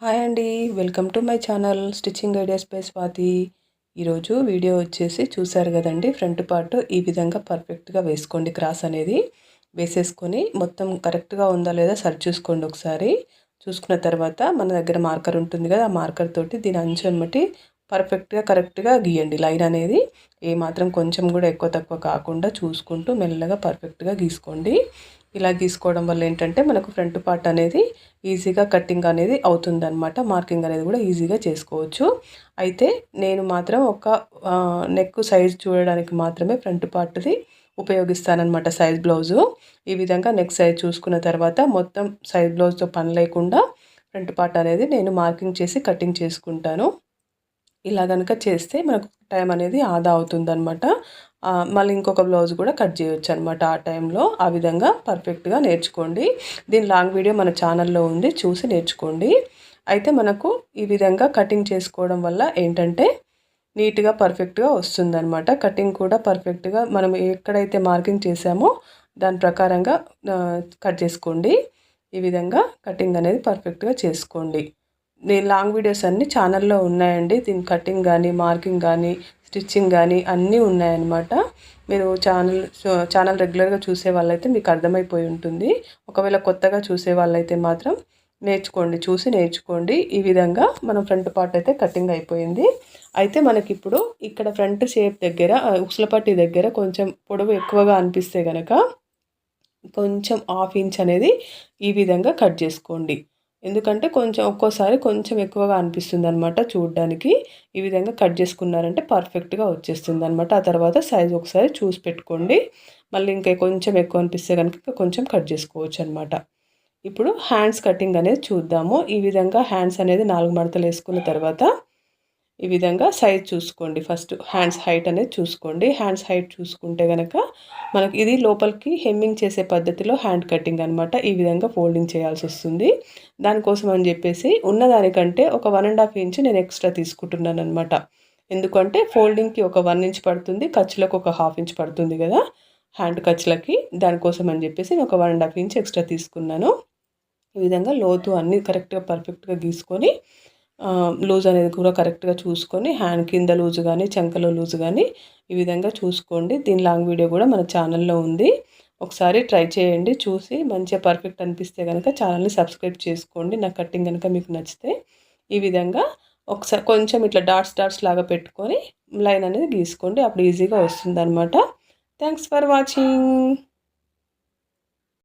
Hi అండి, welcome to my channel stitching ideas by Swathi. ఈరోజు video వచ్చేసి చూసారు కదండి. ఫ్రంట్ పార్ట్ ఈ విధంగా పర్ఫెక్ట్గా వేసుకోండి. క్రాస్ అనేది వేసేసుకొని మొత్తం కరెక్ట్గా ఉందా లేదా సరి చూసుకోండి. ఒకసారి చూసుకున్న తర్వాత మన దగ్గర మార్కర్ ఉంటుంది కదా, ఆ మార్కర్ తోటి దీని అంచు వెంబటి కరెక్ట్గా గీయండి. లైన్ అనేది ఏమాత్రం కొంచెం కూడా ఎక్కువ తక్కువ కాకుండా చూసుకుంటూ మెల్లగా పర్ఫెక్ట్గా గీసుకోండి. ఇలా గీసుకోవడం వల్ల ఏంటంటే మనకు ఫ్రంట్ పార్ట్ అనేది ఈజీగా కటింగ్ అనేది అవుతుందన్నమాట. మార్కింగ్ అనేది కూడా ఈజీగా చేసుకోవచ్చు. అయితే నేను మాత్రం ఒక నెక్ సైజ్ చూడడానికి మాత్రమే ఫ్రంట్ పార్ట్ది ఉపయోగిస్తానన్నమాట. సైజ్ బ్లౌజు ఈ విధంగా నెక్ సైజ్ చూసుకున్న తర్వాత మొత్తం సైజ్ బ్లౌజ్తో పని లేకుండా ఫ్రంట్ పార్ట్ అనేది నేను మార్కింగ్ చేసి కటింగ్ చేసుకుంటాను. ఇలా కనుక చేస్తే మనకు టైం అనేది ఆదా అవుతుందన్నమాట. మళ్ళీ ఇంకొక బ్లౌజ్ కూడా కట్ చేయొచ్చు అనమాట ఆ టైంలో. ఆ విధంగా పర్ఫెక్ట్గా నేర్చుకోండి. దీని లాంగ్ వీడియో మన ఛానల్లో ఉంది, చూసి నేర్చుకోండి. అయితే మనకు ఈ విధంగా కటింగ్ చేసుకోవడం వల్ల ఏంటంటే నీట్గా పర్ఫెక్ట్గా వస్తుందన్నమాట. కటింగ్ కూడా పర్ఫెక్ట్గా మనం ఎక్కడైతే మార్కింగ్ చేసామో దాని ప్రకారంగా కట్ చేసుకోండి. ఈ విధంగా కటింగ్ అనేది పర్ఫెక్ట్గా చేసుకోండి. నేను లాంగ్ వీడియోస్ అన్నీ ఛానల్లో ఉన్నాయండి. దీని కటింగ్ కానీ, మార్కింగ్ కానీ, స్టిచ్చింగ్ కానీ అన్నీ ఉన్నాయన్నమాట. మీరు ఛానల్ రెగ్యులర్గా చూసే వాళ్ళైతే మీకు అర్థమైపోయి ఉంటుంది. ఒకవేళ కొత్తగా చూసే వాళ్ళైతే మాత్రం చూసి నేర్చుకోండి. ఈ విధంగా మనం ఫ్రంట్ పార్ట్ అయితే కటింగ్ అయిపోయింది. అయితే మనకిప్పుడు ఇక్కడ ఫ్రంట్ షేప్ దగ్గర ఉక్సులపట్టి దగ్గర కొంచెం పొడవు ఎక్కువగా అనిపిస్తే కనుక కొంచెం 1/2 ఇంచ్ అనేది ఈ విధంగా కట్ చేసుకోండి. ఎందుకంటే ఒక్కోసారి కొంచెం ఎక్కువగా అనిపిస్తుంది అనమాట చూడడానికి. ఈ విధంగా కట్ చేసుకున్నారంటే పర్ఫెక్ట్గా వచ్చేస్తుంది అనమాట. ఆ తర్వాత సైజ్ ఒకసారి చూసి పెట్టుకోండి. మళ్ళీ ఇంకా కొంచెం ఎక్కువ అనిపిస్తే కనుక కొంచెం కట్ చేసుకోవచ్చు అనమాట. ఇప్పుడు హ్యాండ్స్ కటింగ్ అనేది చూద్దాము. ఈ విధంగా హ్యాండ్స్ అనేది 4 మడతలు వేసుకున్న తర్వాత ఈ విధంగా సైజ్ చూసుకోండి. ఫస్ట్ హ్యాండ్స్ హైట్ అనేది చూసుకోండి. హ్యాండ్స్ హైట్ చూసుకుంటే కనుక మనకి ఇది లోపలికి హెమ్మింగ్ చేసే పద్ధతిలో హ్యాండ్ కటింగ్ అనమాట. ఈ విధంగా ఫోల్డింగ్ చేయాల్సి వస్తుంది. దానికోసం అని చెప్పేసి ఉన్నదానికంటే ఒక 1.5 ఇంచ్ నేను ఎక్స్ట్రా తీసుకుంటున్నాను అనమాట. ఎందుకంటే ఫోల్డింగ్కి ఒక 1 ఇంచ్ పడుతుంది, ఖర్చులకు ఒక 1/2 ఇంచ్ పడుతుంది కదా హ్యాండ్ ఖర్చులకి. దానికోసం అని చెప్పేసి నేను ఒక 1.5 ఇంచ్ ఎక్స్ట్రా తీసుకున్నాను. ఈ విధంగా లోతు అన్నీ కరెక్ట్గా పర్ఫెక్ట్గా గీసుకొని లూజ్ అనేది కూడా కరెక్ట్గా చూసుకొని హ్యాండ్ కింద లూజ్ కానీ, చంకలో లూజ్ కానీ ఈ విధంగా చూసుకోండి. దీని లాంగ్ వీడియో కూడా మన ఛానల్లో ఉంది. ఒకసారి ట్రై చేయండి. చూసి మంచిగా పర్ఫెక్ట్ అనిపిస్తే కనుక ఛానల్ని సబ్స్క్రైబ్ చేసుకోండి. నా కటింగ్ కనుక మీకు నచ్చితే ఈ విధంగా ఒకసారి కొంచెం ఇట్లా డాట్స్ లాగా పెట్టుకొని లైన్ అనేది గీసుకోండి. అప్పుడు ఈజీగా వస్తుంది అనమాట. Thanks for watching.